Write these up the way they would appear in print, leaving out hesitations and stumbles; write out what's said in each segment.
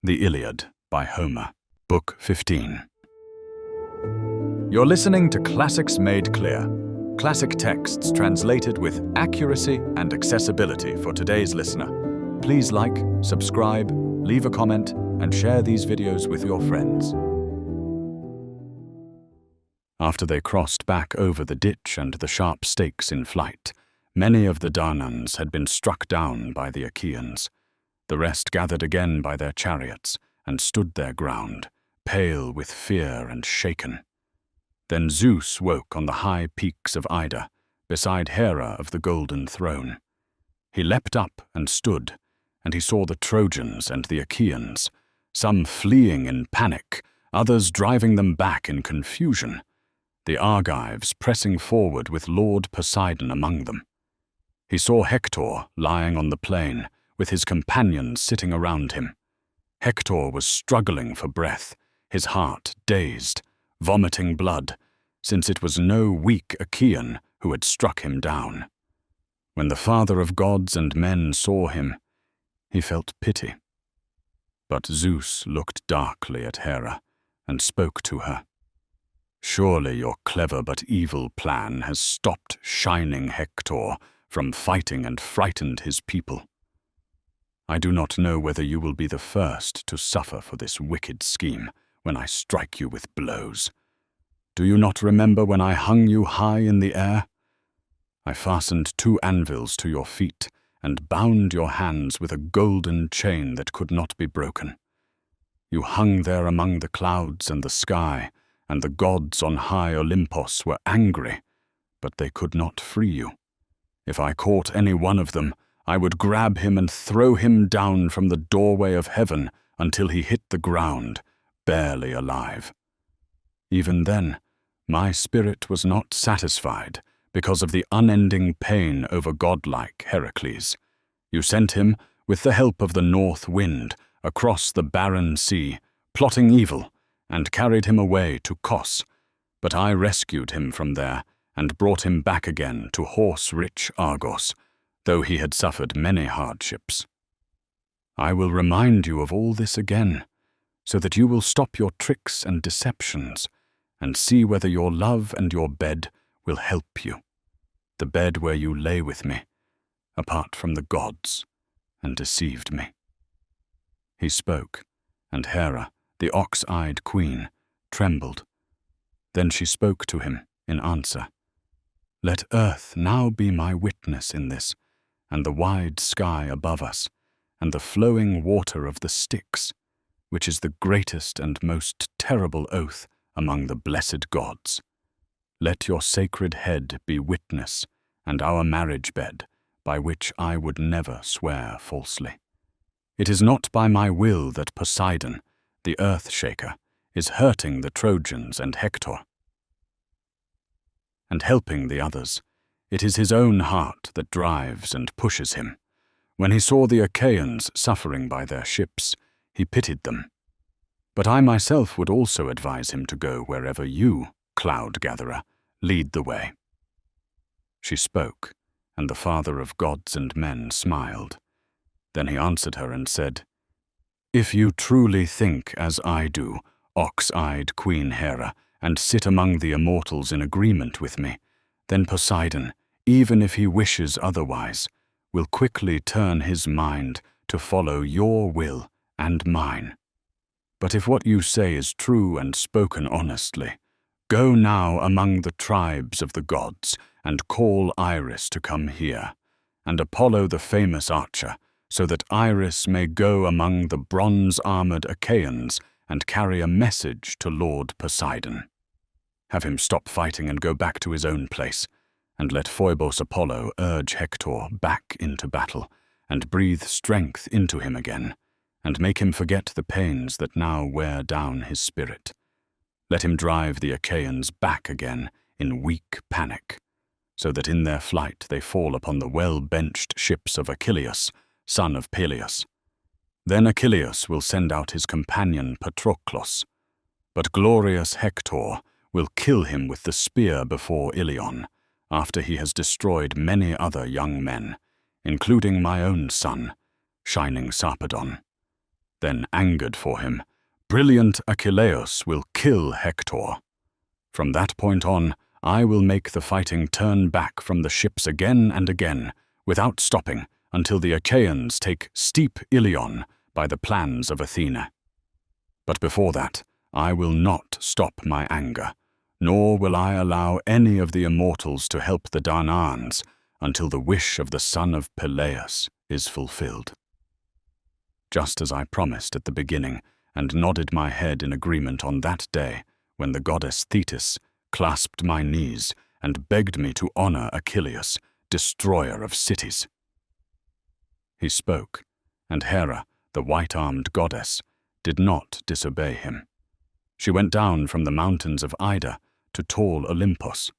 The Iliad by Homer, Book 15. You're listening to Classics Made Clear, classic texts translated with accuracy and accessibility for today's listener. Please like, subscribe, leave a comment, and share these videos with your friends. After they crossed back over the ditch and the sharp stakes in flight, many of the Danaans had been struck down by the Achaeans. The rest gathered again by their chariots and stood their ground, pale with fear and shaken. Then Zeus woke on the high peaks of Ida, beside Hera of the golden throne. He leapt up and stood, and he saw the Trojans and the Achaeans, some fleeing in panic, others driving them back in confusion, the Argives pressing forward with Lord Poseidon among them. He saw Hector lying on the plain, with his companions sitting around him. Hector was struggling for breath, his heart dazed, vomiting blood, since it was no weak Achaean who had struck him down. When the father of gods and men saw him, he felt pity. But Zeus looked darkly at Hera and spoke to her. "Surely your clever but evil plan has stopped shining Hector from fighting and frightened his people. I do not know whether you will be the first to suffer for this wicked scheme when I strike you with blows. Do you not remember when I hung you high in the air? I fastened 2 anvils to your feet and bound your hands with a golden chain that could not be broken. You hung there among the clouds and the sky, and the gods on high Olympus were angry, but they could not free you. If I caught any one of them, I would grab him and throw him down from the doorway of heaven until he hit the ground, barely alive. Even then, my spirit was not satisfied because of the unending pain over godlike Heracles. You sent him, with the help of the north wind, across the barren sea, plotting evil, and carried him away to Kos. But I rescued him from there and brought him back again to horse-rich Argos, though he had suffered many hardships. I will remind you of all this again, so that you will stop your tricks and deceptions, and see whether your love and your bed will help you, the bed where you lay with me, apart from the gods, and deceived me." He spoke, and Hera, the ox-eyed queen, trembled. Then she spoke to him in answer. "Let earth now be my witness in this, and the wide sky above us, and the flowing water of the Styx, which is the greatest and most terrible oath among the blessed gods. Let your sacred head be witness, and our marriage bed, by which I would never swear falsely. It is not by my will that Poseidon, the earth-shaker, is hurting the Trojans and Hector, and helping the others. It is his own heart that drives and pushes him. When he saw the Achaeans suffering by their ships, he pitied them. But I myself would also advise him to go wherever you, cloud-gatherer, lead the way." She spoke, and the father of gods and men smiled. Then he answered her and said, "If you truly think as I do, ox-eyed Queen Hera, and sit among the immortals in agreement with me, then Poseidon, even if he wishes otherwise, will quickly turn his mind to follow your will and mine. But if what you say is true and spoken honestly, go now among the tribes of the gods and call Iris to come here, and Apollo the famous archer, so that Iris may go among the bronze-armored Achaeans and carry a message to Lord Poseidon. Have him stop fighting and go back to his own place, and let Phoebos Apollo urge Hector back into battle, and breathe strength into him again, and make him forget the pains that now wear down his spirit. Let him drive the Achaeans back again in weak panic, so that in their flight they fall upon the well-benched ships of Achilles, son of Peleus. Then Achilles will send out his companion Patroclus, but glorious Hector will kill him with the spear before Ilion, after he has destroyed many other young men, including my own son, shining Sarpedon. Then, angered for him, brilliant Achilles will kill Hector. From that point on, I will make the fighting turn back from the ships again and again, without stopping, until the Achaeans take steep Ilion by the plans of Athena. But before that, I will not stop my anger, nor will I allow any of the immortals to help the Danaans until the wish of the son of Peleus is fulfilled. Just as I promised at the beginning and nodded my head in agreement on that day when the goddess Thetis clasped my knees and begged me to honor Achilles, destroyer of cities. He spoke, and Hera, the white-armed goddess, did not disobey him. She went down from the mountains of Ida to tall Olympus.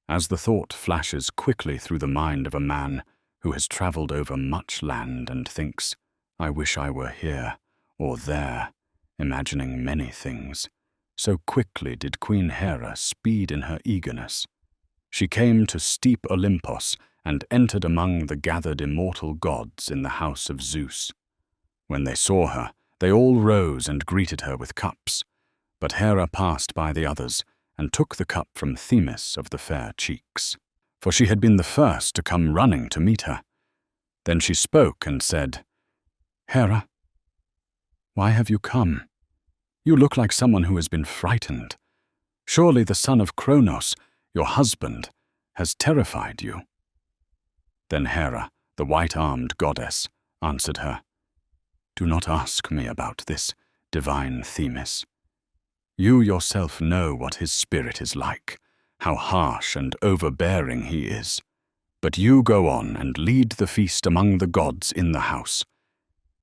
As the thought flashes quickly through the mind of a man who has traveled over much land and thinks, I wish I were here or there, imagining many things, so quickly did Queen Hera speed in her eagerness. She came to steep Olympus and entered among the gathered immortal gods in the house of Zeus. When they saw her, they all rose and greeted her with cups, but Hera passed by the others and took the cup from Themis of the fair cheeks, for she had been the first to come running to meet her. Then she spoke and said, Hera, why have you come? You look like someone who has been frightened. Surely the son of Kronos, your husband, has terrified you. Then Hera, the white-armed goddess, answered her, Do not ask me about this, divine Themis. You yourself know what his spirit is like, how harsh and overbearing he is. But you go on and lead the feast among the gods in the house.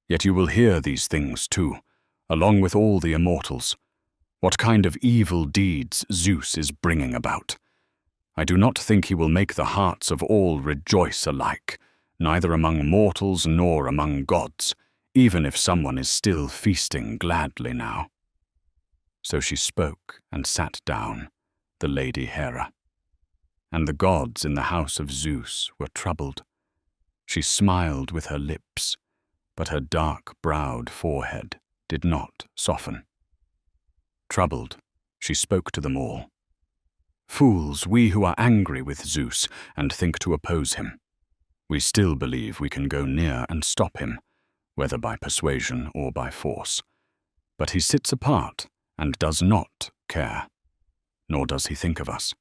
Yet you will hear these things too, along with all the immortals, what kind of evil deeds Zeus is bringing about. I do not think he will make the hearts of all rejoice alike, neither among mortals nor among gods, even if someone is still feasting gladly now. So she spoke and sat down, the Lady Hera. And the gods in the house of Zeus were troubled. She smiled with her lips, but her dark-browed forehead did not soften. Troubled, she spoke to them all. Fools, we who are angry with Zeus and think to oppose him. We still believe we can go near and stop him, whether by persuasion or by force. But he sits apart and does not care, nor does he think of us.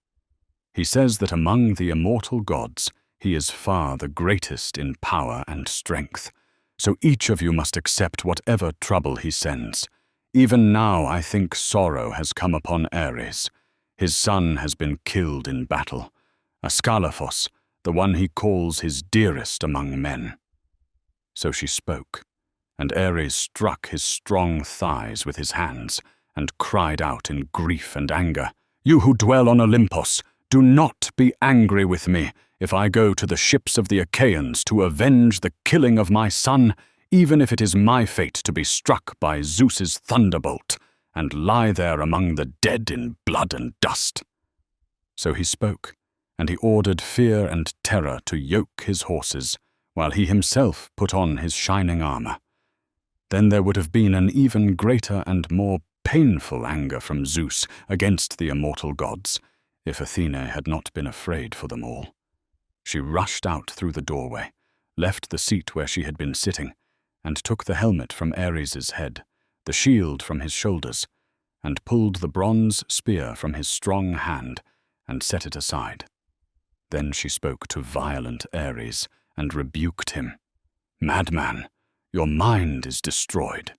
He says that among the immortal gods he is far the greatest in power and strength, so each of you must accept whatever trouble he sends. Even now I think sorrow has come upon Ares. His son has been killed in battle, Ascalaphus, the one he calls his dearest among men. So she spoke, and Ares struck his strong thighs with his hands and cried out in grief and anger, You who dwell on Olympus, do not be angry with me if I go to the ships of the Achaeans to avenge the killing of my son, even if it is my fate to be struck by Zeus's thunderbolt and lie there among the dead in blood and dust. So he spoke, and he ordered Fear and Terror to yoke his horses, while he himself put on his shining armor. Then there would have been an even greater and more painful anger from Zeus against the immortal gods, if Athena had not been afraid for them all. She rushed out through the doorway, left the seat where she had been sitting, and took the helmet from Ares's head, the shield from his shoulders, and pulled the bronze spear from his strong hand, and set it aside. Then she spoke to violent Ares, and rebuked him. Madman, your mind is destroyed.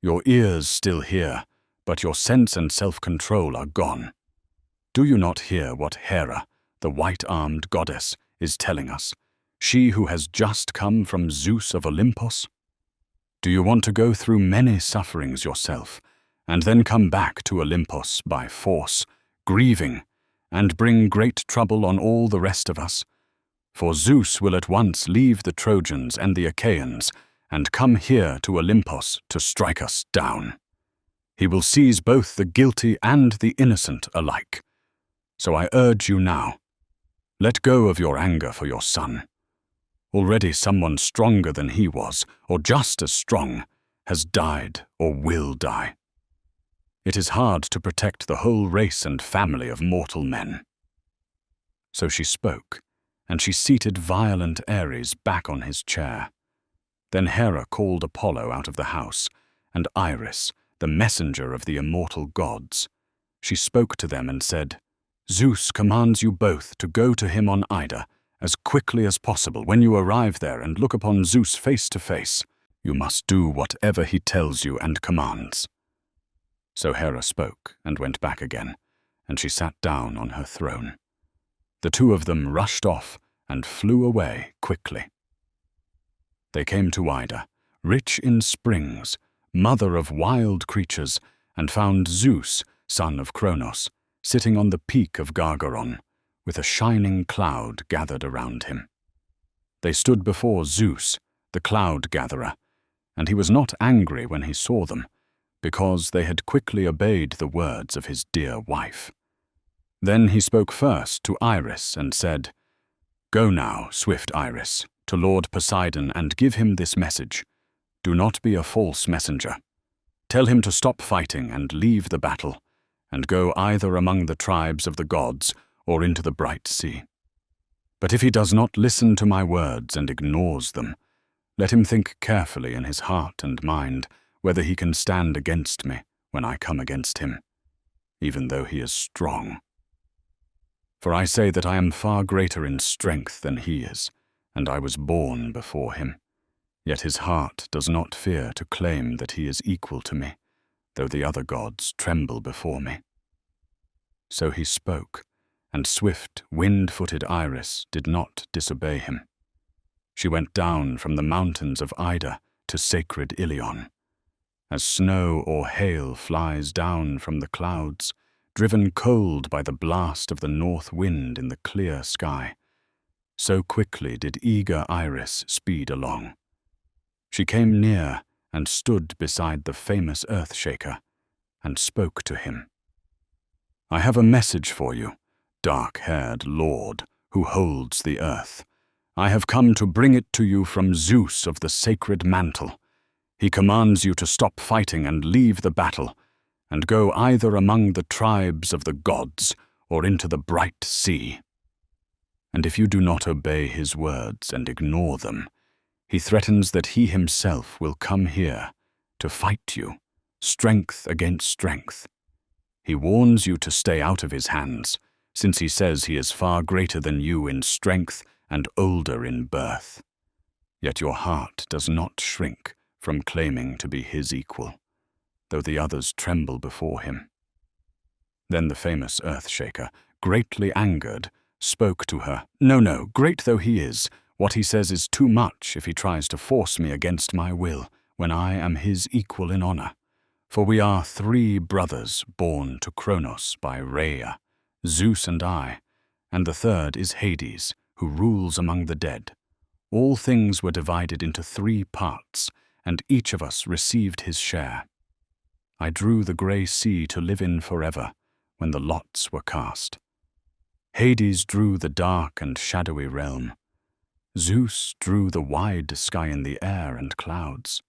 Your ears still hear, but your sense and self-control are gone. Do you not hear what Hera, the white-armed goddess, is telling us, she who has just come from Zeus of Olympus? Do you want to go through many sufferings yourself, and then come back to Olympus by force, grieving, and bring great trouble on all the rest of us? For Zeus will at once leave the Trojans and the Achaeans, and come here to Olympus to strike us down. He will seize both the guilty and the innocent alike. So I urge you now, let go of your anger for your son. Already someone stronger than he was, or just as strong, has died or will die. It is hard to protect the whole race and family of mortal men." So she spoke, and she seated violent Ares back on his chair. Then Hera called Apollo out of the house, and Iris, the messenger of the immortal gods. She spoke to them and said, "Zeus commands you both to go to him on Ida as quickly as possible. When you arrive there and look upon Zeus face to face, you must do whatever he tells you and commands." So Hera spoke and went back again, and she sat down on her throne. The two of them rushed off and flew away quickly. They came to Ida, rich in springs, mother of wild creatures, and found Zeus, son of Kronos, sitting on the peak of Gargaron, with a shining cloud gathered around him. They stood before Zeus, the cloud-gatherer, and he was not angry when he saw them, because they had quickly obeyed the words of his dear wife. Then he spoke first to Iris and said, "Go now, swift Iris, to Lord Poseidon and give him this message. Do not be a false messenger. Tell him to stop fighting and leave the battle, and go either among the tribes of the gods or into the bright sea. But if he does not listen to my words and ignores them, let him think carefully in his heart and mind whether he can stand against me when I come against him, even though he is strong. For I say that I am far greater in strength than he is, and I was born before him. Yet his heart does not fear to claim that he is equal to me, though the other gods tremble before me." So he spoke, and swift, wind-footed Iris did not disobey him. She went down from the mountains of Ida to sacred Ilion. As snow or hail flies down from the clouds, driven cold by the blast of the north wind in the clear sky, so quickly did eager Iris speed along. She came near and stood beside the famous Earthshaker and spoke to him. "I have a message for you, dark-haired lord who holds the earth. I have come to bring it to you from Zeus of the sacred mantle. He commands you to stop fighting and leave the battle, and go either among the tribes of the gods or into the bright sea. And if you do not obey his words and ignore them, he threatens that he himself will come here to fight you, strength against strength. He warns you to stay out of his hands, since he says he is far greater than you in strength and older in birth. Yet your heart does not shrink from claiming to be his equal, though the others tremble before him." Then the famous Earthshaker, greatly angered, spoke to her. No, great though he is, what he says is too much if he tries to force me against my will, when I am his equal in honor. For we are 3 brothers born to Kronos by Rhea, Zeus and I, and the third is Hades, who rules among the dead. All things were divided into 3 parts, and each of us received his share. I drew the grey sea to live in forever, when the lots were cast. Hades drew the dark and shadowy realm. Zeus drew the wide sky in the air and clouds.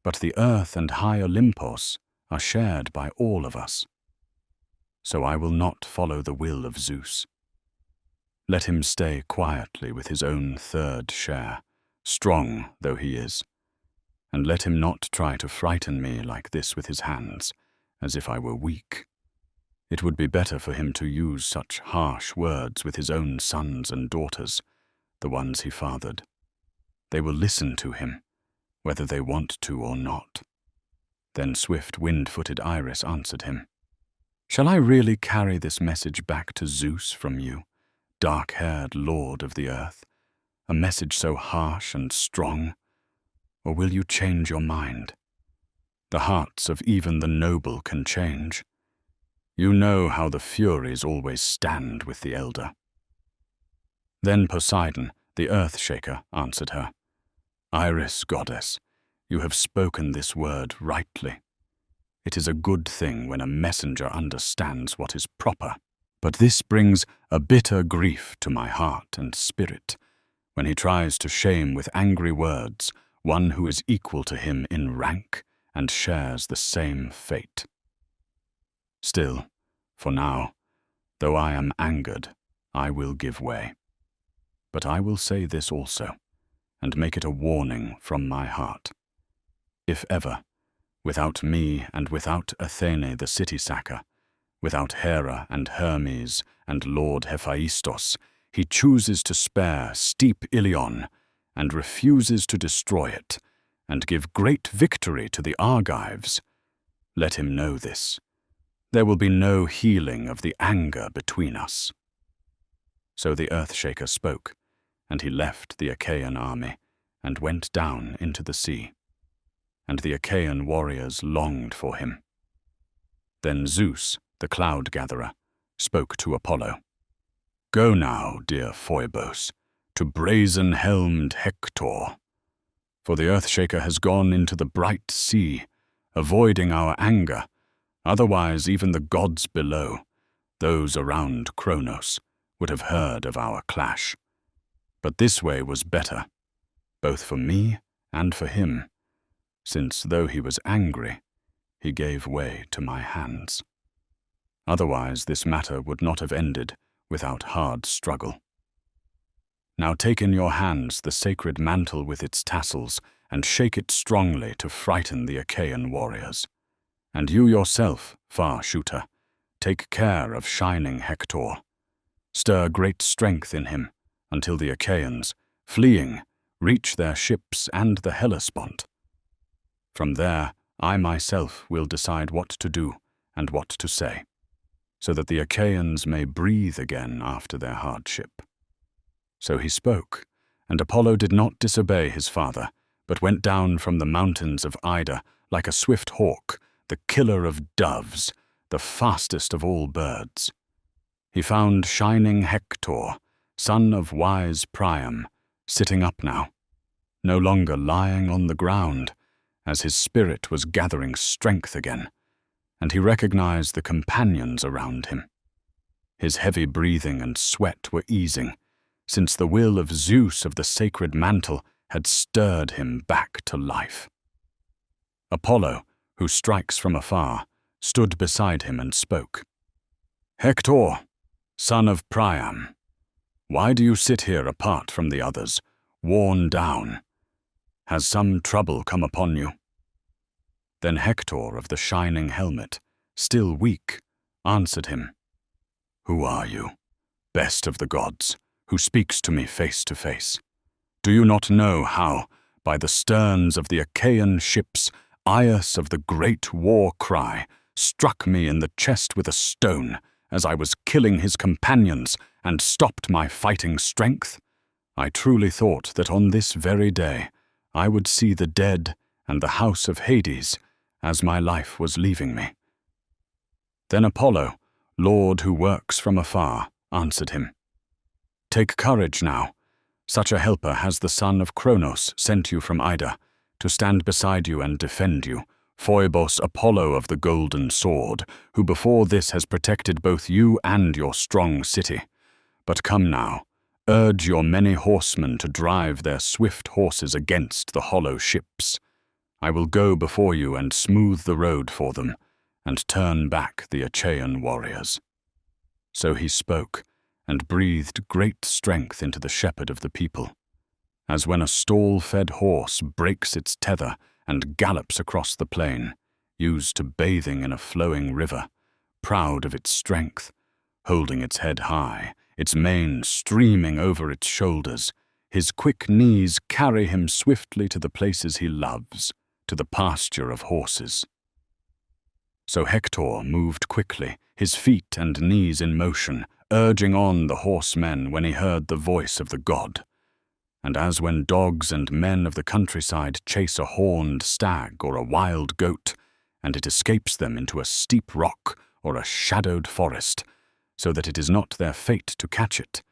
But the earth and high Olympos are shared by all of us. So I will not follow the will of Zeus. Let him stay quietly with his own third share, strong though he is, and let him not try to frighten me like this with his hands, as if I were weak. It would be better for him to use such harsh words with his own sons and daughters, the ones he fathered. They will listen to him, whether they want to or not." Then swift, wind-footed Iris answered him, "Shall I really carry this message back to Zeus from you, dark-haired lord of the earth, a message so harsh and strong? Or will you change your mind? The hearts of even the noble can change. You know how the Furies always stand with the elder." Then Poseidon, the Earthshaker, answered her, "Iris, goddess, you have spoken this word rightly. It is a good thing when a messenger understands what is proper. But this brings a bitter grief to my heart and spirit, when he tries to shame with angry words one who is equal to him in rank and shares the same fate. Still, for now, though I am angered, I will give way. But I will say this also, and make it a warning from my heart. If ever, without me and without Athene the city-sacker, without Hera and Hermes and Lord Hephaestus, he chooses to spare steep Ilion and refuses to destroy it and give great victory to the Argives, let him know this. There will be no healing of the anger between us. So the Earthshaker spoke, and he left the Achaean army and went down into the sea. And the Achaean warriors longed for him. Then Zeus, the cloud-gatherer, spoke to Apollo. Go now, dear Phoebus, to brazen-helmed Hector. For the Earthshaker has gone into the bright sea, avoiding our anger. Otherwise even the gods below, those around Kronos, would have heard of our clash. But this way was better, both for me and for him, since though he was angry, he gave way to my hands. Otherwise this matter would not have ended without hard struggle. Now take in your hands the sacred mantle with its tassels, and shake it strongly to frighten the Achaean warriors. And you yourself, far shooter, take care of shining Hector. Stir great strength in him, until the Achaeans, fleeing, reach their ships and the Hellespont. From there, I myself will decide what to do and what to say, so that the Achaeans may breathe again after their hardship. So he spoke, and Apollo did not disobey his father, but went down from the mountains of Ida like a swift hawk, the killer of doves, the fastest of all birds. He found shining Hector, son of wise Priam, sitting up now, no longer lying on the ground, as his spirit was gathering strength again, and he recognized the companions around him. His heavy breathing and sweat were easing, since the will of Zeus of the sacred mantle had stirred him back to life. Apollo, who strikes from afar, stood beside him and spoke. Hector, son of Priam, why do you sit here apart from the others, worn down? Has some trouble come upon you? Then Hector of the shining helmet, still weak, answered him. Who are you, best of the gods, who speaks to me face to face? Do you not know how, by the sterns of the Achaean ships, Aias of the great war cry struck me in the chest with a stone as I was killing his companions and stopped my fighting strength? I truly thought that on this very day I would see the dead and the house of Hades as my life was leaving me. Then Apollo, Lord who works from afar, answered him. Take courage now. Such a helper has the son of Kronos sent you from Ida, to stand beside you and defend you, Phoebus Apollo of the golden sword, who before this has protected both you and your strong city. But come now, urge your many horsemen to drive their swift horses against the hollow ships. I will go before you and smooth the road for them, and turn back the Achaean warriors. So he spoke, and breathed great strength into the shepherd of the people, as when a stall-fed horse breaks its tether and gallops across the plain, used to bathing in a flowing river, proud of its strength, holding its head high, its mane streaming over its shoulders. His quick knees carry him swiftly to the places he loves, to the pasture of horses. So Hector moved quickly, his feet and knees in motion, urging on the horsemen when he heard the voice of the god. And as when dogs and men of the countryside chase a horned stag or a wild goat, and it escapes them into a steep rock or a shadowed forest, so that it is not their fate to catch it.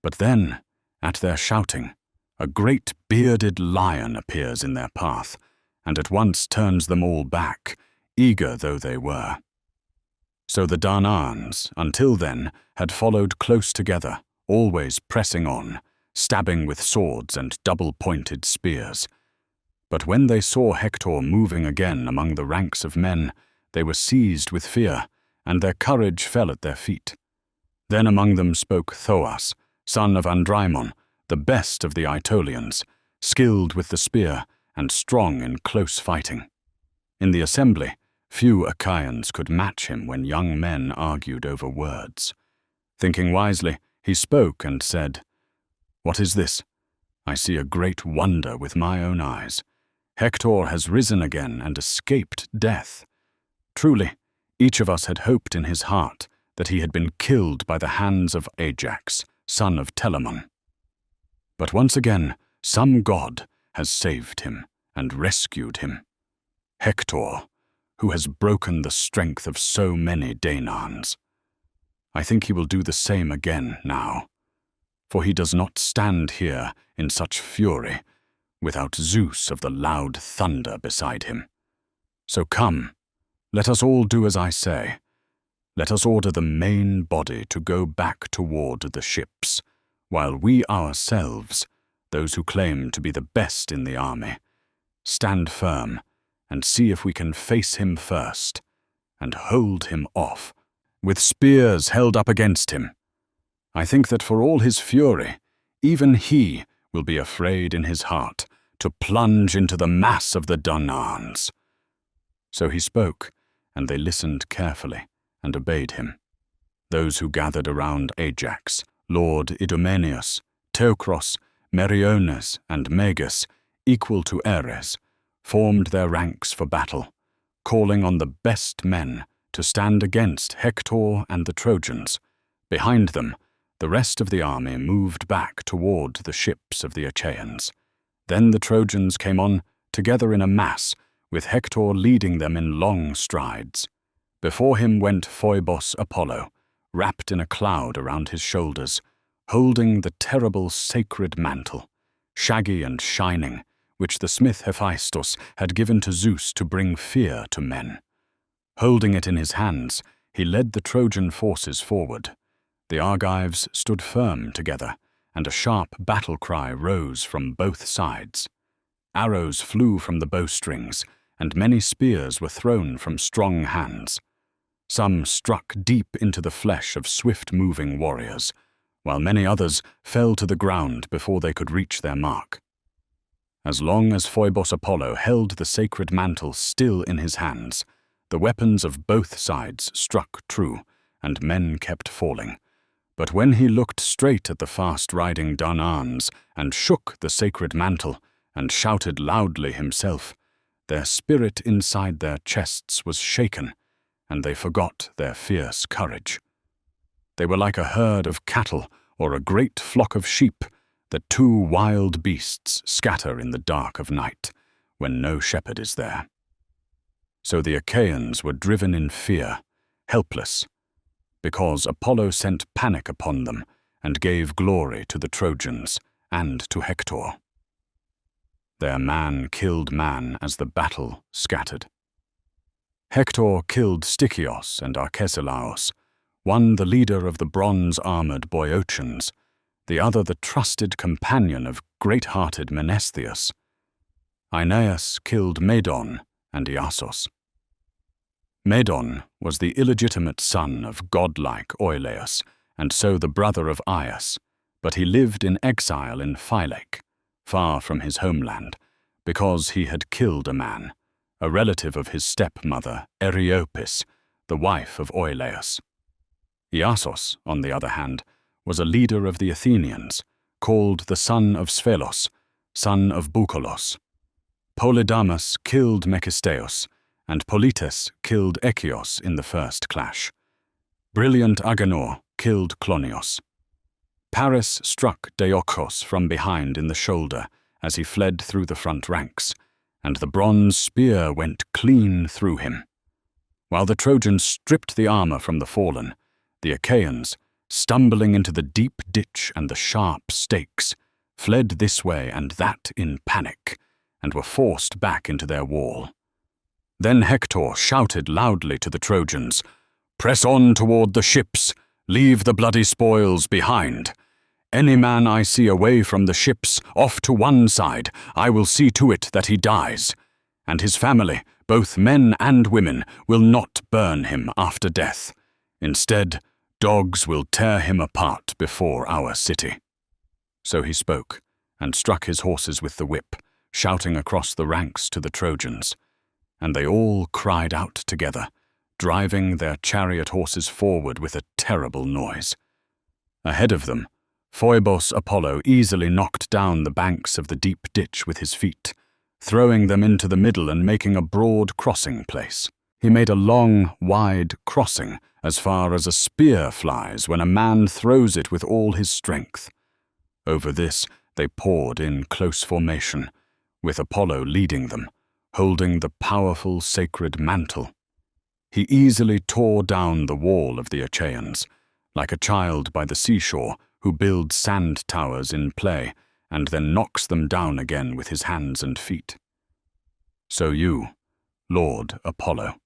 But then, at their shouting, a great bearded lion appears in their path, and at once turns them all back, eager though they were. So the Danaans, until then, had followed close together, always pressing on, stabbing with swords and double-pointed spears. But when they saw Hector moving again among the ranks of men, they were seized with fear, and their courage fell at their feet. Then among them spoke Thoas, son of Andrymon, the best of the Aetolians, skilled with the spear and strong in close fighting. In the assembly, few Achaeans could match him when young men argued over words. Thinking wisely, he spoke and said, "What is this? I see a great wonder with my own eyes. Hector has risen again and escaped death. Truly, each of us had hoped in his heart that he had been killed by the hands of Ajax, son of Telamon. But once again, some god has saved him and rescued him. Hector, who has broken the strength of so many Danaans. I think he will do the same again now, for he does not stand here in such fury without Zeus of the loud thunder beside him. So come, let us all do as I say. Let us order the main body to go back toward the ships, while we ourselves, those who claim to be the best in the army, stand firm and see if we can face him first and hold him off, with spears held up against him. I think that for all his fury, even he will be afraid in his heart to plunge into the mass of the Danaans." So he spoke, and they listened carefully and obeyed him. Those who gathered around Ajax, Lord Idomeneus, Teucros, Meriones, and Megas, equal to Ares, formed their ranks for battle, calling on the best men to stand against Hector and the Trojans. Behind them, the rest of the army moved back toward the ships of the Achaeans. Then the Trojans came on, together in a mass, with Hector leading them in long strides. Before him went Phoebus Apollo, wrapped in a cloud around his shoulders, holding the terrible sacred mantle, shaggy and shining, which the smith Hephaestus had given to Zeus to bring fear to men. Holding it in his hands, he led the Trojan forces forward. The Argives stood firm together, and a sharp battle cry rose from both sides. Arrows flew from the bowstrings, and many spears were thrown from strong hands. Some struck deep into the flesh of swift-moving warriors, while many others fell to the ground before they could reach their mark. As long as Phoebus Apollo held the sacred mantle still in his hands, the weapons of both sides struck true, and men kept falling. But when he looked straight at the fast-riding Danaans and shook the sacred mantle and shouted loudly himself, their spirit inside their chests was shaken, and they forgot their fierce courage. They were like a herd of cattle or a great flock of sheep that two wild beasts scatter in the dark of night, when no shepherd is there. So the Achaeans were driven in fear, helpless, because Apollo sent panic upon them and gave glory to the Trojans and to Hector. Their man killed man as the battle scattered. Hector killed Stichios and Arcesilaus, one the leader of the bronze-armored Boeotians, the other the trusted companion of great-hearted Menestheus. Aeneas killed Medon and Iasos. Medon was the illegitimate son of godlike Oileus, and so the brother of Aias, but he lived in exile in Phylake, far from his homeland, because he had killed a man, a relative of his stepmother, Eriopis, the wife of Oileus. Iasos, on the other hand, was a leader of the Athenians, called the son of Sphelos, son of Boucolos. Polydamas killed Megisteus, and Polites killed Echios in the first clash. Brilliant Agenor killed Clonios. Paris struck Deiochos from behind in the shoulder as he fled through the front ranks, and the bronze spear went clean through him. While the Trojans stripped the armor from the fallen, the Achaeans, stumbling into the deep ditch and the sharp stakes, fled this way and that in panic, and were forced back into their wall. Then Hector shouted loudly to the Trojans, "Press on toward the ships, leave the bloody spoils behind. Any man I see away from the ships, off to one side, I will see to it that he dies. And his family, both men and women, will not burn him after death. Instead, dogs will tear him apart before our city." So he spoke, and struck his horses with the whip, shouting across the ranks to the Trojans. And they all cried out together, driving their chariot horses forward with a terrible noise. Ahead of them, Phoebos Apollo easily knocked down the banks of the deep ditch with his feet, throwing them into the middle and making a broad crossing place. He made a long, wide crossing as far as a spear flies when a man throws it with all his strength. Over this they poured in close formation, with Apollo leading them, holding the powerful sacred mantle. He easily tore down the wall of the Achaeans, like a child by the seashore who builds sand towers in play and then knocks them down again with his hands and feet. So you, Lord Apollo,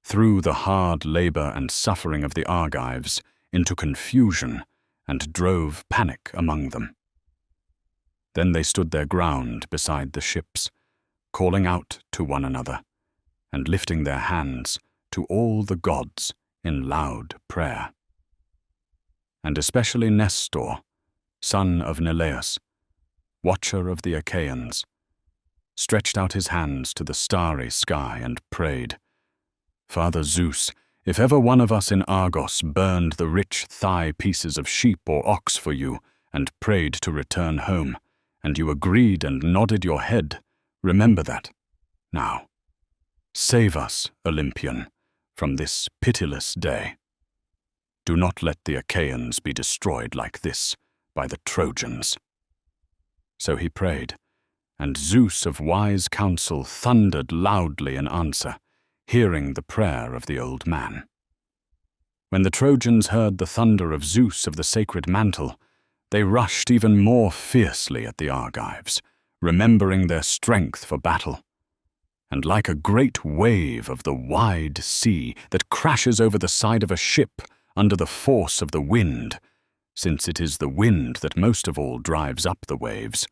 threw the hard labor and suffering of the Argives into confusion and drove panic among them. Then they stood their ground beside the ships, calling out to one another and lifting their hands to all the gods in loud prayer. And especially Nestor, son of Neleus, watcher of the Achaeans, stretched out his hands to the starry sky and prayed, "Father Zeus, if ever one of us in Argos burned the rich thigh pieces of sheep or ox for you and prayed to return home, and you agreed and nodded your head, remember that. Now, save us, Olympian, from this pitiless day. Do not let the Achaeans be destroyed like this by the Trojans." So he prayed, and Zeus of wise counsel thundered loudly in answer, hearing the prayer of the old man. When the Trojans heard the thunder of Zeus of the sacred mantle, they rushed even more fiercely at the Argives, remembering their strength for battle. And like a great wave of the wide sea that crashes over the side of a ship under the force of the wind, since it is the wind that most of all drives up the waves,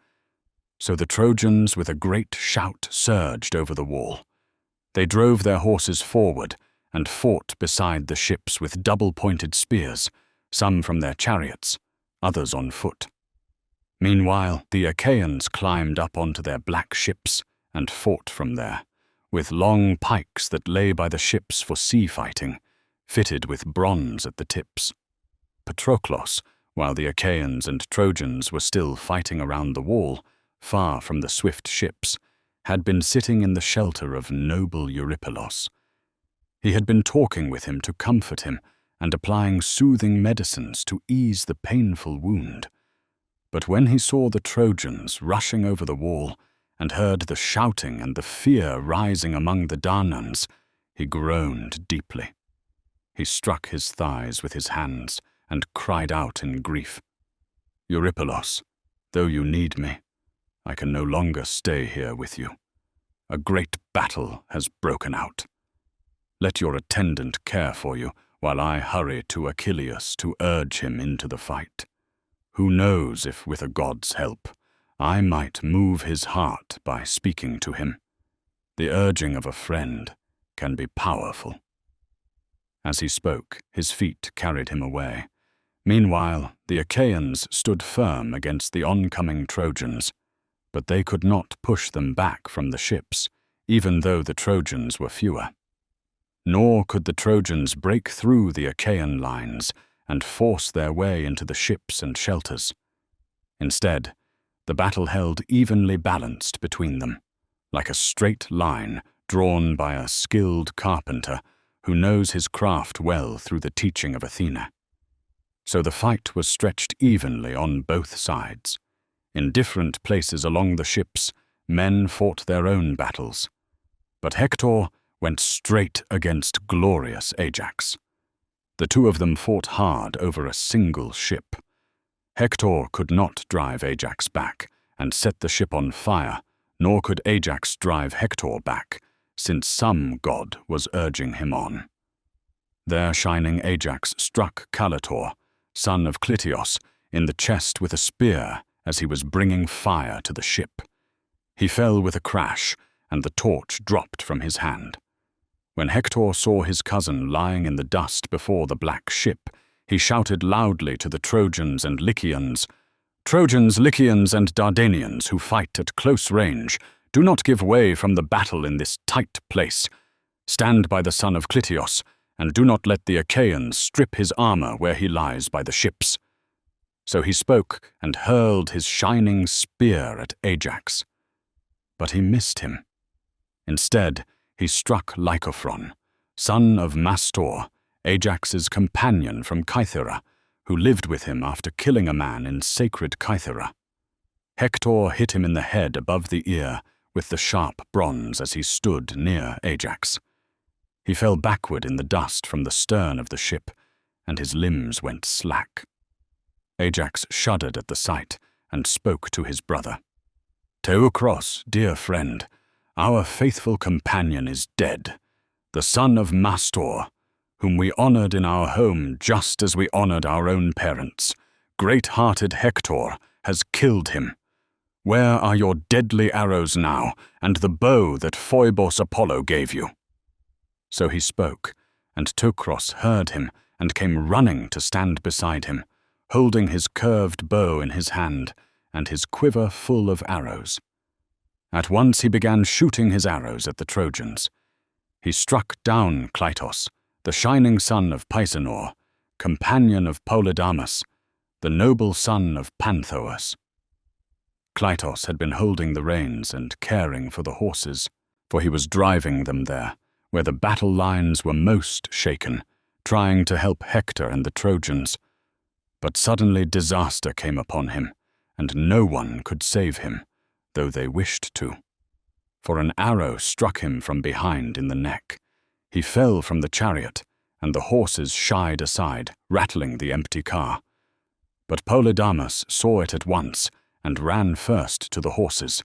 so the Trojans with a great shout surged over the wall. They drove their horses forward and fought beside the ships with double-pointed spears, some from their chariots, others on foot. Meanwhile, the Achaeans climbed up onto their black ships and fought from there, with long pikes that lay by the ships for sea fighting, fitted with bronze at the tips. Patroclus, while the Achaeans and Trojans were still fighting around the wall, far from the swift ships, had been sitting in the shelter of noble Eurypylos. He had been talking with him to comfort him and applying soothing medicines to ease the painful wound. But when he saw the Trojans rushing over the wall and heard the shouting and the fear rising among the Danaans, he groaned deeply. He struck his thighs with his hands and cried out in grief, "Eurypylos, though you need me, I can no longer stay here with you. A great battle has broken out. Let your attendant care for you while I hurry to Achilles to urge him into the fight. Who knows if with a god's help I might move his heart by speaking to him. The urging of a friend can be powerful." As he spoke, his feet carried him away. Meanwhile, the Achaeans stood firm against the oncoming Trojans, but they could not push them back from the ships, even though the Trojans were fewer. Nor could the Trojans break through the Achaean lines and force their way into the ships and shelters. Instead, the battle held evenly balanced between them, like a straight line drawn by a skilled carpenter who knows his craft well through the teaching of Athena. So the fight was stretched evenly on both sides. In different places along the ships, men fought their own battles. But Hector went straight against glorious Ajax. The two of them fought hard over a single ship. Hector could not drive Ajax back and set the ship on fire, nor could Ajax drive Hector back, since some god was urging him on. There shining Ajax struck Caletor, son of Clytios, in the chest with a spear as he was bringing fire to the ship. He fell with a crash, and the torch dropped from his hand. When Hector saw his cousin lying in the dust before the black ship, he shouted loudly to the Trojans and Lycians, "Trojans, Lycians, and Dardanians who fight at close range, do not give way from the battle in this tight place. Stand by the son of Clytios, and do not let the Achaeans strip his armor where he lies by the ships." So he spoke and hurled his shining spear at Ajax. But he missed him. Instead, he struck Lycophron, son of Mastor, Ajax's companion from Cythera, who lived with him after killing a man in sacred Cythera. Hector hit him in the head above the ear with the sharp bronze as he stood near Ajax. He fell backward in the dust from the stern of the ship, and his limbs went slack. Ajax shuddered at the sight and spoke to his brother. "Teucros, dear friend, our faithful companion is dead, the son of Mastor, whom we honored in our home just as we honored our own parents. Great-hearted Hector has killed him. Where are your deadly arrows now, and the bow that Phoebos Apollo gave you?" So he spoke, and Teucros heard him and came running to stand beside him, holding his curved bow in his hand and his quiver full of arrows. At once he began shooting his arrows at the Trojans. He struck down Clytos, the shining son of Pisenor, companion of Polydamas, the noble son of Panthoas. Clytos had been holding the reins and caring for the horses, for he was driving them there, where the battle lines were most shaken, trying to help Hector and the Trojans. But suddenly disaster came upon him, and no one could save him, though they wished to. For an arrow struck him from behind in the neck. He fell from the chariot, and the horses shied aside, rattling the empty car. But Polydamas saw it at once, and ran first to the horses.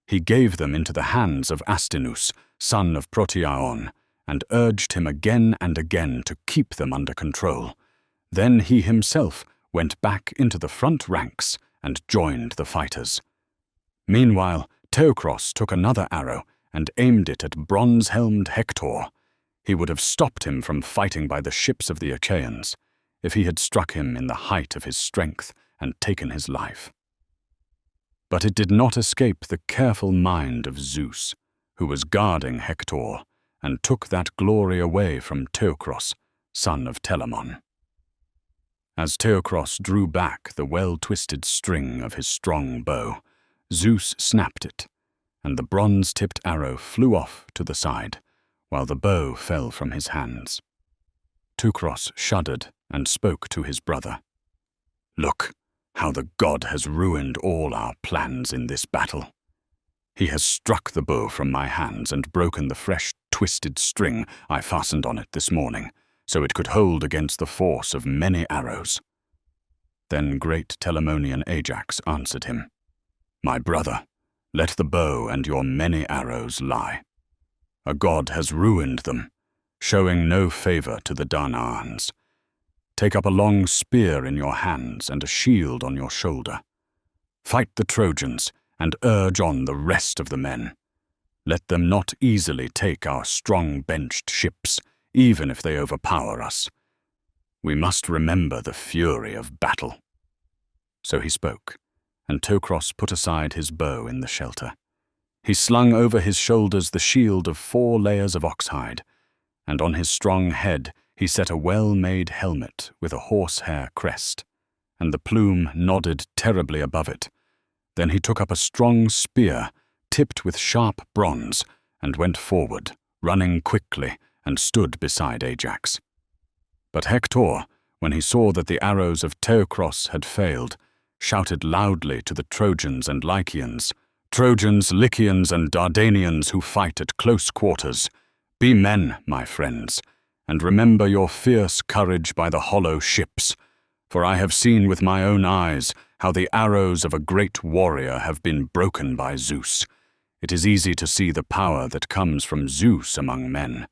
He gave them into the hands of Astinus, son of Protiaon, and urged him again and again to keep them under control. Then he himself went back into the front ranks and joined the fighters. Meanwhile, Teucros took another arrow and aimed it at bronze-helmed Hector. He would have stopped him from fighting by the ships of the Achaeans, if he had struck him in the height of his strength and taken his life. But it did not escape the careful mind of Zeus, who was guarding Hector, and took that glory away from Teucros, son of Telamon. As Teucros drew back the well-twisted string of his strong bow, Zeus snapped it, and the bronze-tipped arrow flew off to the side, while the bow fell from his hands. Teucros shuddered and spoke to his brother. "Look, how the god has ruined all our plans in this battle. He has struck the bow from my hands and broken the fresh, twisted string I fastened on it this morning, so it could hold against the force of many arrows." Then great Telamonian Ajax answered him, "My brother, let the bow and your many arrows lie. A god has ruined them, showing no favor to the Danaans. Take up a long spear in your hands and a shield on your shoulder. Fight the Trojans and urge on the rest of the men. Let them not easily take our strong-benched ships, even if they overpower us. We must remember the fury of battle." So he spoke, and Teucros put aside his bow in the shelter. He slung over his shoulders the shield of 4 layers of oxhide, and on his strong head he set a well-made helmet with a horsehair crest, and the plume nodded terribly above it. Then he took up a strong spear, tipped with sharp bronze, and went forward, running quickly, and stood beside Ajax. But Hector, when he saw that the arrows of Teucros had failed, shouted loudly to the Trojans and Lycians, "Trojans, Lycians, and Dardanians who fight at close quarters, be men, my friends, and remember your fierce courage by the hollow ships, for I have seen with my own eyes how the arrows of a great warrior have been broken by Zeus. It is easy to see the power that comes from Zeus among men,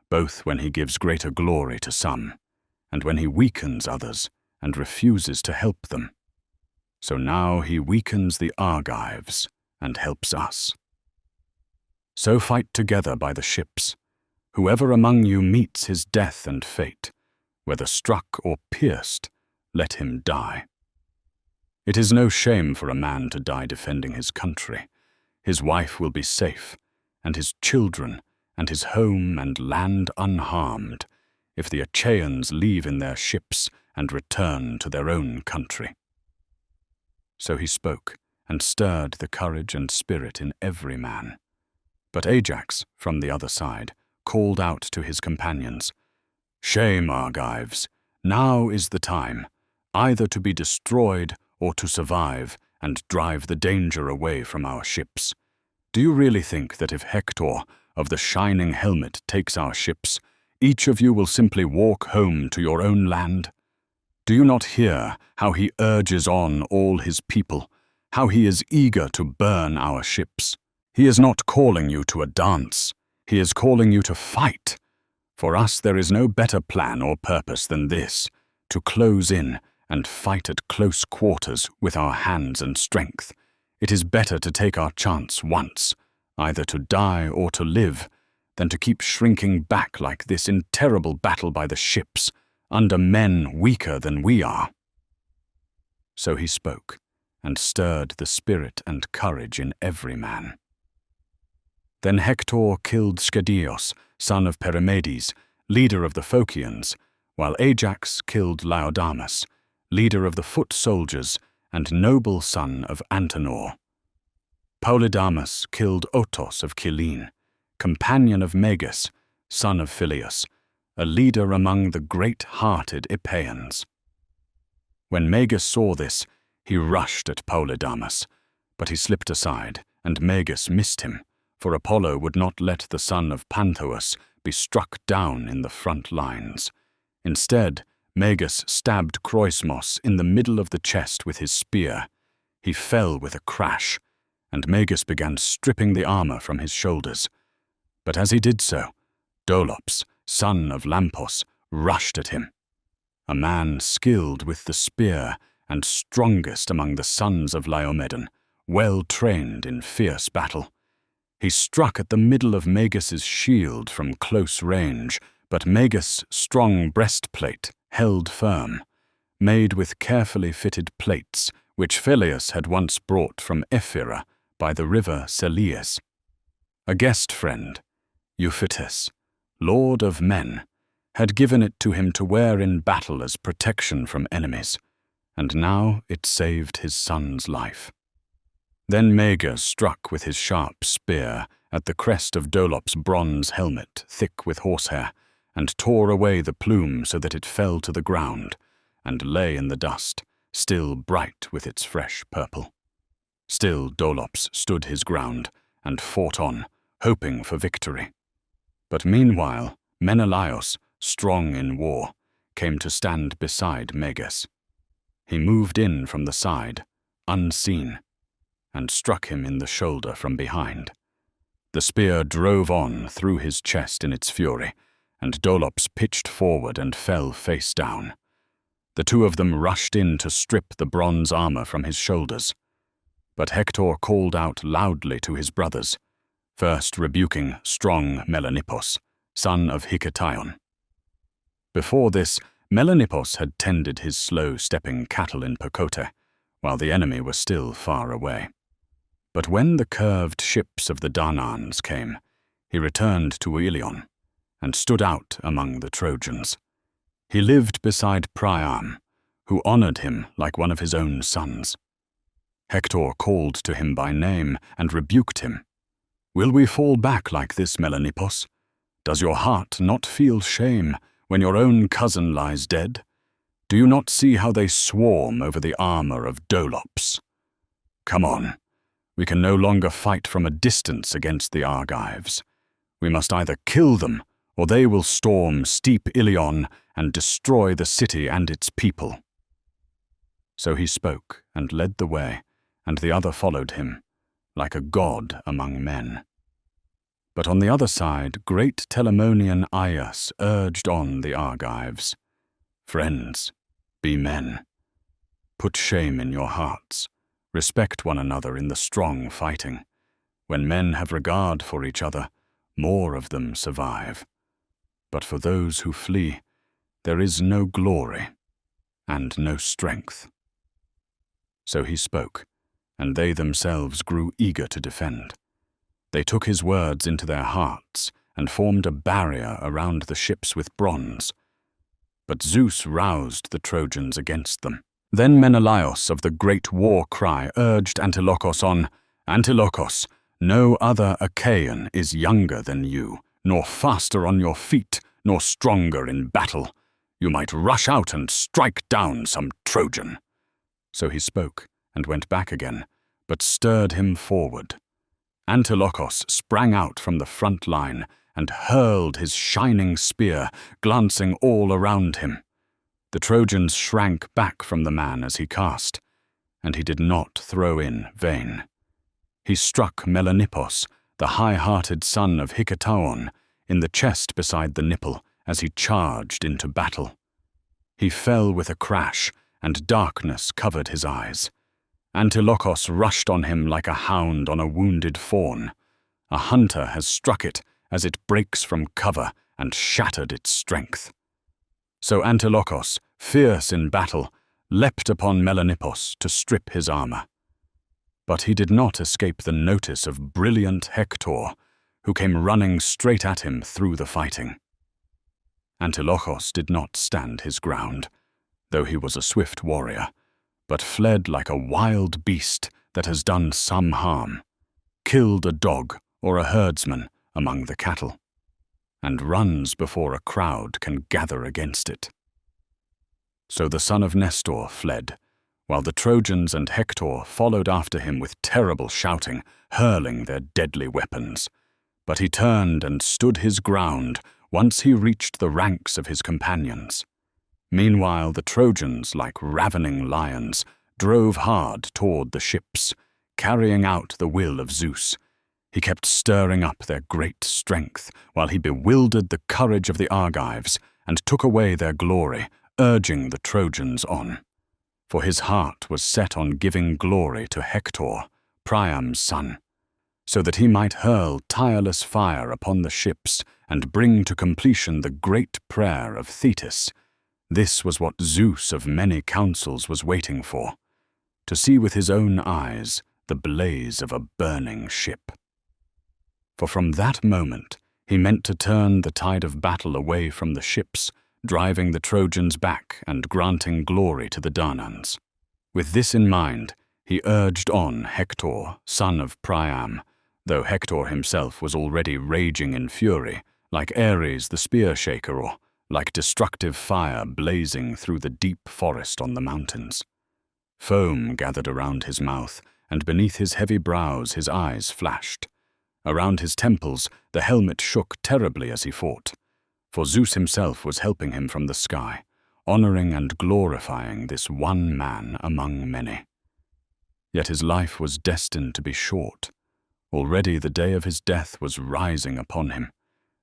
both when he gives greater glory to some, and when he weakens others and refuses to help them." So now he weakens the Argives and helps us. So fight together by the ships. Whoever among you meets his death and fate, whether struck or pierced, let him die. It is no shame for a man to die defending his country. His wife will be safe, and his children, and his home and land unharmed, if the Achaeans leave in their ships and return to their own country. So he spoke, and stirred the courage and spirit in every man. But Ajax, from the other side, called out to his companions, "Shame, Argives! Now is the time, either to be destroyed or to survive and drive the danger away from our ships. Do you really think that if Hector of the shining helmet takes our ships, each of you will simply walk home to your own land? Do you not hear how he urges on all his people, how he is eager to burn our ships? He is not calling you to a dance. He is calling you to fight. For us there is no better plan or purpose than this, to close in and fight at close quarters with our hands and strength. It is better to take our chance once, either to die or to live, than to keep shrinking back like this in terrible battle by the ships, under men weaker than we are." So he spoke, and stirred the spirit and courage in every man. Then Hector killed Schedios, son of Perimedes, leader of the Phocians, while Ajax killed Laodamas, leader of the foot soldiers and noble son of Antenor. Polydamas killed Otos of Cyllene, companion of Meges, son of Phyleus, a leader among the great-hearted Epeans. When Meges saw this, he rushed at Polydamas, but he slipped aside, and Meges missed him, for Apollo would not let the son of Panthous be struck down in the front lines. Instead, Meges stabbed Croismos in the middle of the chest with his spear. He fell with a crash, and Meges began stripping the armor from his shoulders. But as he did so, Dolops, son of Lampos, rushed at him. A man skilled with the spear and strongest among the sons of Laomedon, well trained in fierce battle. He struck at the middle of Meges' shield from close range, but Meges' strong breastplate held firm, made with carefully fitted plates which Phyleus had once brought from Ephyra by the river Selleis. A guest friend, Euphetes, lord of men, had given it to him to wear in battle as protection from enemies, and now it saved his son's life. Then Meges struck with his sharp spear at the crest of Dolops' bronze helmet, thick with horsehair, and tore away the plume so that it fell to the ground, and lay in the dust, still bright with its fresh purple. Still Dolops stood his ground, and fought on, hoping for victory. But meanwhile, Menelaos, strong in war, came to stand beside Meges. He moved in from the side, unseen, and struck him in the shoulder from behind. The spear drove on through his chest in its fury, and Dolops pitched forward and fell face down. The two of them rushed in to strip the bronze armor from his shoulders. But Hector called out loudly to his brothers, first rebuking strong Melanippus, son of Hiketaon. Before this, Melanippus had tended his slow-stepping cattle in Percote, while the enemy was still far away. But when the curved ships of the Danaans came, he returned to Ilion, and stood out among the Trojans. He lived beside Priam, who honored him like one of his own sons. Hector called to him by name and rebuked him. "Will we fall back like this, Melanippus? Does your heart not feel shame when your own cousin lies dead? Do you not see how they swarm over the armor of Dolops? Come on, we can no longer fight from a distance against the Argives. We must either kill them, or they will storm steep Ilion and destroy the city and its people." So he spoke and led the way, and the other followed him, like a god among men. But on the other side, great Telamonian Aias urged on the Argives. "Friends, be men. Put shame in your hearts. Respect one another in the strong fighting. When men have regard for each other, more of them survive. But for those who flee, there is no glory and no strength." So he spoke, and they themselves grew eager to defend. They took his words into their hearts and formed a barrier around the ships with bronze. But Zeus roused the Trojans against them. Then Menelaos of the great war cry urged Antilochos on, "Antilochos, no other Achaean is younger than you, nor faster on your feet, nor stronger in battle. You might rush out and strike down some Trojan." So he spoke and went back again, but stirred him forward. Antilochos sprang out from the front line and hurled his shining spear, glancing all around him. The Trojans shrank back from the man as he cast, and he did not throw in vain. He struck Melanippos, the high-hearted son of Hicetaon, in the chest beside the nipple as he charged into battle. He fell with a crash, and darkness covered his eyes. Antilochos rushed on him like a hound on a wounded fawn. A hunter has struck it as it breaks from cover and shattered its strength. So Antilochos, fierce in battle, leapt upon Melanippos to strip his armor. But he did not escape the notice of brilliant Hector, who came running straight at him through the fighting. Antilochos did not stand his ground, though he was a swift warrior, but fled like a wild beast that has done some harm, killed a dog or a herdsman among the cattle, and runs before a crowd can gather against it. So the son of Nestor fled, while the Trojans and Hector followed after him with terrible shouting, hurling their deadly weapons. But he turned and stood his ground once he reached the ranks of his companions. Meanwhile, the Trojans, like ravening lions, drove hard toward the ships, carrying out the will of Zeus. He kept stirring up their great strength, while he bewildered the courage of the Argives and took away their glory, urging the Trojans on. For his heart was set on giving glory to Hector, Priam's son, so that he might hurl tireless fire upon the ships and bring to completion the great prayer of Thetis. This was what Zeus of many counsels was waiting for, to see with his own eyes the blaze of a burning ship. For from that moment he meant to turn the tide of battle away from the ships, driving the Trojans back and granting glory to the Danans. With this in mind, he urged on Hector, son of Priam, though Hector himself was already raging in fury, like Ares the spear-shaker, or like destructive fire blazing through the deep forest on the mountains. Foam gathered around his mouth, and beneath his heavy brows his eyes flashed. Around his temples the helmet shook terribly as he fought, for Zeus himself was helping him from the sky, honoring and glorifying this one man among many. Yet his life was destined to be short. Already the day of his death was rising upon him,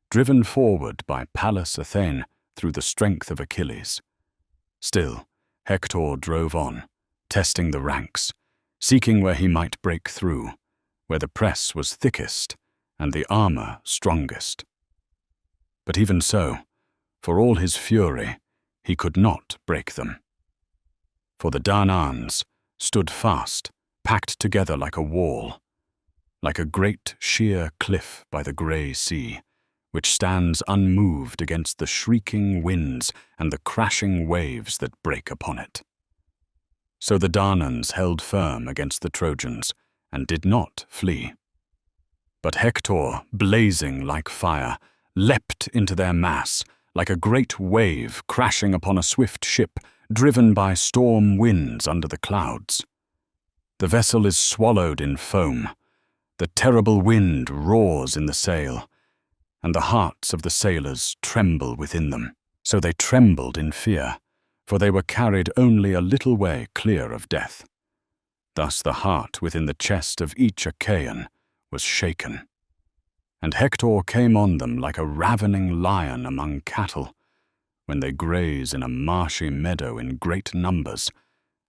driven forward by Pallas Athene through the strength of Achilles. Still, Hector drove on, testing the ranks, seeking where he might break through, where the press was thickest and the armor strongest. But even so, for all his fury, he could not break them. For the Danans stood fast, packed together like a wall, like a great sheer cliff by the grey sea, which stands unmoved against the shrieking winds and the crashing waves that break upon it. So the Danans held firm against the Trojans and did not flee. But Hector, blazing like fire, leapt into their mass like a great wave crashing upon a swift ship driven by storm winds under the clouds. The vessel is swallowed in foam, the terrible wind roars in the sail, and the hearts of the sailors tremble within them. So they trembled in fear, for they were carried only a little way clear of death. Thus the heart within the chest of each Achaean was shaken. And Hector came on them like a ravening lion among cattle, when they graze in a marshy meadow in great numbers,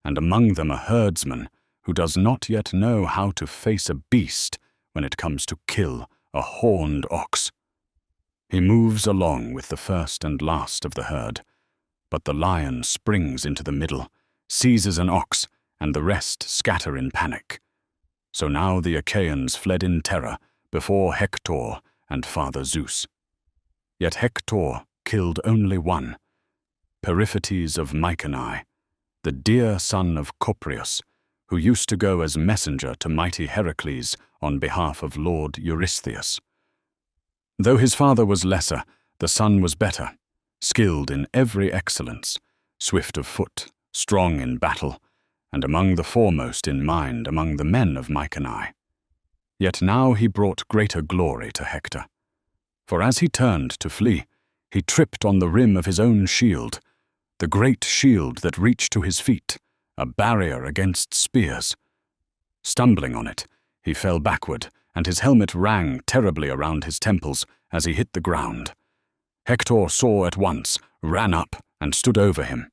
and among them a herdsman who does not yet know how to face a beast when it comes to kill a horned ox. He moves along with the first and last of the herd, but the lion springs into the middle, seizes an ox, and the rest scatter in panic. So now the Achaeans fled in terror before Hector and Father Zeus. Yet Hector killed only one, Periphetes of Mycenae, the dear son of Copreus, who used to go as messenger to mighty Heracles on behalf of Lord Eurystheus. Though his father was lesser, the son was better, skilled in every excellence, swift of foot, strong in battle, and among the foremost in mind among the men of Mycenae. Yet now he brought greater glory to Hector. For as he turned to flee, he tripped on the rim of his own shield, the great shield that reached to his feet, a barrier against spears. Stumbling on it, he fell backward, and his helmet rang terribly around his temples as he hit the ground. Hector saw at once, ran up, and stood over him.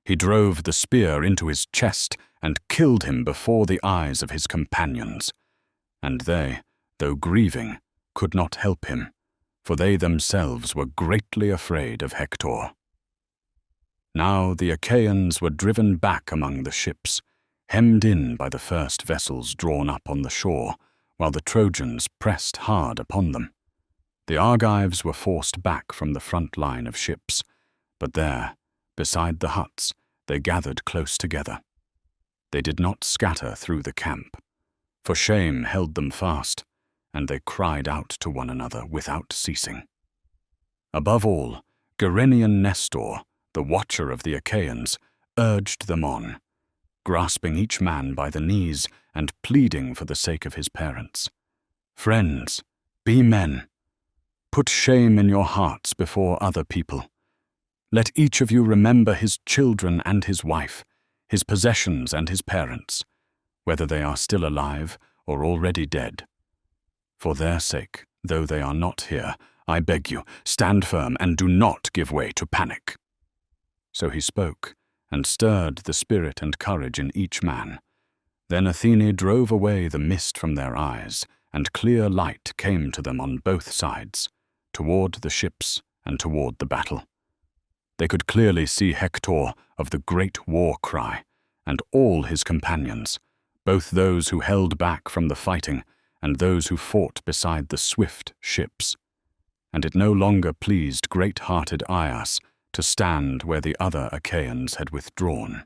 He drove the spear into his chest and killed him before the eyes of his companions. And they, though grieving, could not help him, for they themselves were greatly afraid of Hector. Now the Achaeans were driven back among the ships, hemmed in by the first vessels drawn up on the shore, while the Trojans pressed hard upon them. The Argives were forced back from the front line of ships, but there, beside the huts, they gathered close together. They did not scatter through the camp, for shame held them fast, and they cried out to one another without ceasing. Above all, Gerenian Nestor, the watcher of the Achaeans, urged them on, grasping each man by the knees and pleading for the sake of his parents. "Friends, be men. Put shame in your hearts before other people. Let each of you remember his children and his wife, his possessions and his parents, whether they are still alive or already dead. For their sake, though they are not here, I beg you, stand firm and do not give way to panic." So he spoke, and stirred the spirit and courage in each man. Then Athene drove away the mist from their eyes, and clear light came to them on both sides, toward the ships and toward the battle. They could clearly see Hector of the great war cry, and all his companions, both those who held back from the fighting and those who fought beside the swift ships. And it no longer pleased great-hearted Aias to stand where the other Achaeans had withdrawn.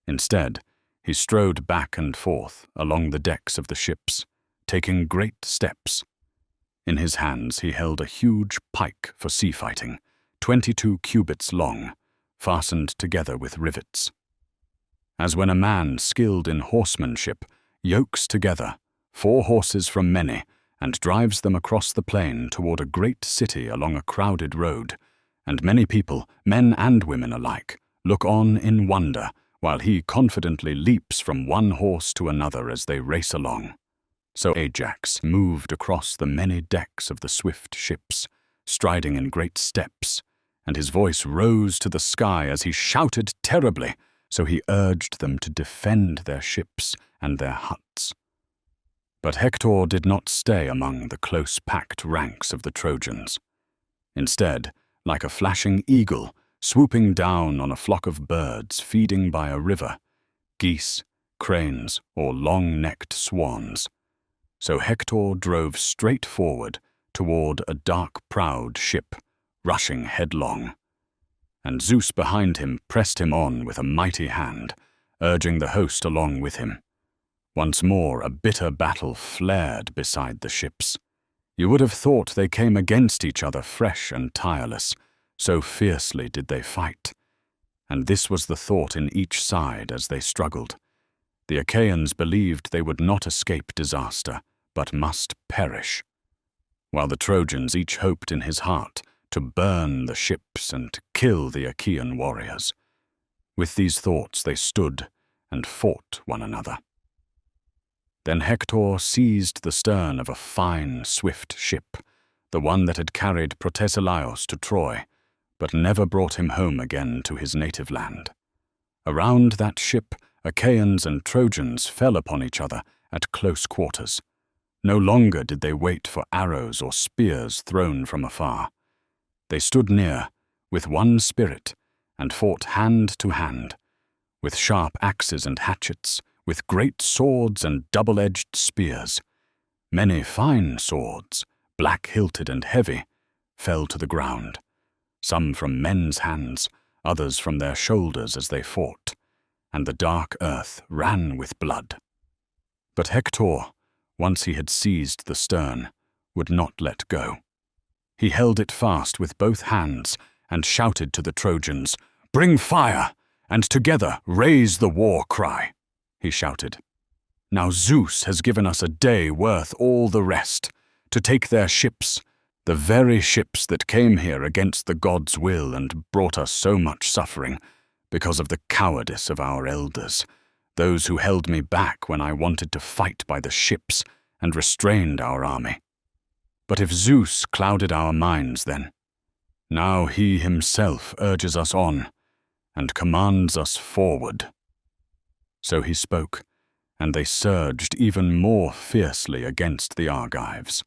Instead, he strode back and forth along the decks of the ships, taking great steps. In his hands he held a huge pike for sea fighting, 22 cubits long, fastened together with rivets. As when a man skilled in horsemanship yokes together 4 horses from many and drives them across the plain toward a great city along a crowded road, and many people, men and women alike, look on in wonder while he confidently leaps from one horse to another as they race along. So Ajax moved across the many decks of the swift ships, striding in great steps, and his voice rose to the sky as he shouted terribly, so he urged them to defend their ships and their huts. But Hector did not stay among the close-packed ranks of the Trojans. Instead, like a flashing eagle, swooping down on a flock of birds feeding by a river, geese, cranes, or long-necked swans. So Hector drove straight forward toward a dark-prowed ship, rushing headlong. And Zeus behind him pressed him on with a mighty hand, urging the host along with him. Once more a bitter battle flared beside the ships. You would have thought they came against each other fresh and tireless, so fiercely did they fight. And this was the thought in each side as they struggled. The Achaeans believed they would not escape disaster, but must perish, while the Trojans each hoped in his heart to burn the ships and kill the Achaean warriors. With these thoughts they stood and fought one another. Then Hector seized the stern of a fine, swift ship, the one that had carried Protesilaus to Troy, but never brought him home again to his native land. Around that ship Achaeans and Trojans fell upon each other at close quarters. No longer did they wait for arrows or spears thrown from afar. They stood near, with one spirit, and fought hand to hand, with sharp axes and hatchets, with great swords and double-edged spears. Many fine swords, black-hilted and heavy, fell to the ground, some from men's hands, others from their shoulders as they fought, and the dark earth ran with blood. But Hector, once he had seized the stern, would not let go. He held it fast with both hands and shouted to the Trojans, "Bring fire, and together raise the war cry," he shouted. "Now Zeus has given us a day worth all the rest, to take their ships, the very ships that came here against the gods' will and brought us so much suffering, because of the cowardice of our elders, those who held me back when I wanted to fight by the ships and restrained our army. But if Zeus clouded our minds then, now he himself urges us on and commands us forward." So he spoke, and they surged even more fiercely against the Argives.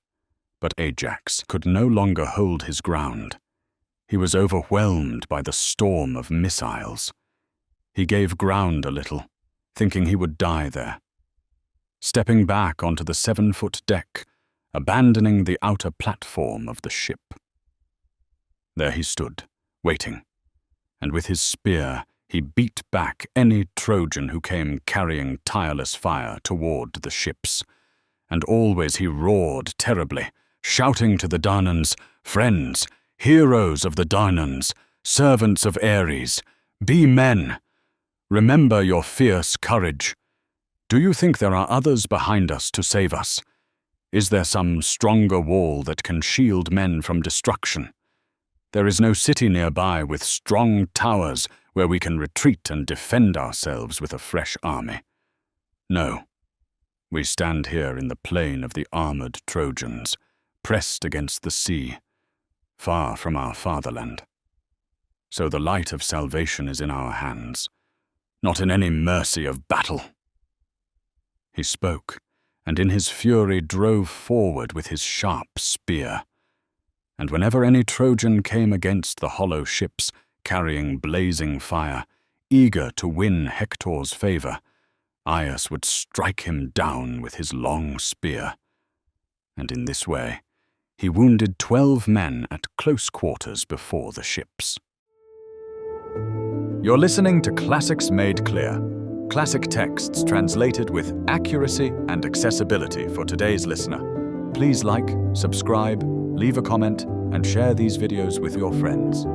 But Ajax could no longer hold his ground. He was overwhelmed by the storm of missiles. He gave ground a little, thinking he would die there. Stepping back onto the 7-foot deck, abandoning the outer platform of the ship. There he stood, waiting, and with his spear he beat back any Trojan who came carrying tireless fire toward the ships. And always he roared terribly, shouting to the Danaans, "Friends, heroes of the Danaans, servants of Ares, be men. Remember your fierce courage. Do you think there are others behind us to save us? Is there some stronger wall that can shield men from destruction? There is no city nearby with strong towers where we can retreat and defend ourselves with a fresh army. No, we stand here in the plain of the armored Trojans, pressed against the sea, far from our fatherland. So the light of salvation is in our hands, not in any mercy of battle." He spoke, and in his fury drove forward with his sharp spear. And whenever any Trojan came against the hollow ships, carrying blazing fire, eager to win Hector's favor, Aias would strike him down with his long spear. And in this way, he wounded 12 men at close quarters before the ships. You're listening to Classics Made Clear, classic texts translated with accuracy and accessibility for today's listener. Please like, subscribe, leave a comment, and share these videos with your friends.